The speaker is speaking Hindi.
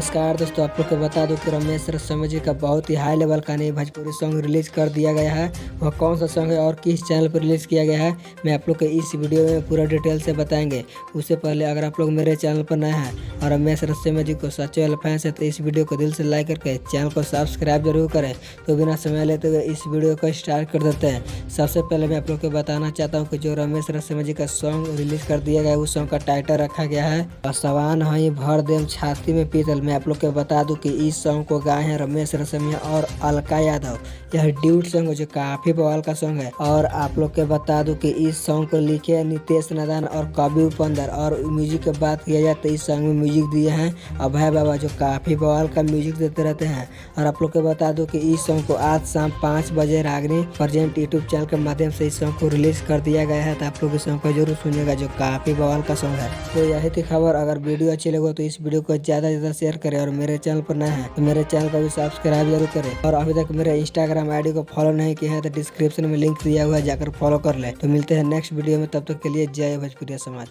नमस्कार दोस्तों, आप लोग को बता दूं कि रमेश रसोया जी का बहुत ही हाई लेवल का नई भोजपुरी सॉन्ग रिलीज कर दिया गया है। वह कौन सा सॉन्ग है और किस चैनल पर रिलीज किया गया है, मैं आप लोग को इस वीडियो में पूरा डिटेल से बताएंगे। उससे पहले अगर आप लोग मेरे चैनल पर नए हैं और रमेश रसोया जी को सच्चे वाले फैंस है तो इस वीडियो को दिल से लाइक करके चैनल को सब्सक्राइब जरूर करें। तो बिना समय लेते हुए इस वीडियो को स्टार्ट कर देते हैं। सबसे पहले मैं आप लोग को बताना चाहता हूँ कि जो रमेश रसोया जी का सॉन्ग रिलीज कर दिया गया है उस सॉन्ग का टाइटल रखा गया है सवान हई भर देम छाती में पीतल। मैं आप लोग को बता दूं कि इस सॉन्ग को गाए हैं रमेश रसोया और अलका यादव। यह ड्यूट सॉन्ग है जो काफी बवाल का सॉन्ग है। और आप लोग को बता दूं कि इस सॉन्ग को लिखे नितेश नादान और कवि उपेंद्र। और म्यूजिक की बात किया जाए तो इस सॉन्ग में म्यूजिक दिए हैं अभय बाबा जो काफी बवाल का म्यूजिक देते रहते हैं। और आप लोग को बता दूं कि इस सॉन्ग को आज शाम 5 बजे रागनी प्रेजेंट यूट्यूब चैनल के माध्यम से इस सॉन्ग को रिलीज कर दिया गया है। तो आप लोग इस सॉन्ग को जरूर सुनिएगा जो काफी बवाल का सॉन्ग है। तो यही थी खबर। अगर वीडियो अच्छी लगे तो इस वीडियो को ज्यादा से ज्यादा शेयर करें और मेरे चैनल पर नए हैं तो मेरे चैनल को भी सब्सक्राइब जरूर करें। और अभी तक मेरे इंस्टाग्राम आईडी को फॉलो नहीं किया है तो डिस्क्रिप्शन में लिंक दिया हुआ है, जाकर फॉलो कर ले। तो मिलते हैं नेक्स्ट वीडियो में, तब तक के लिए जय भोजपुरिया समाज।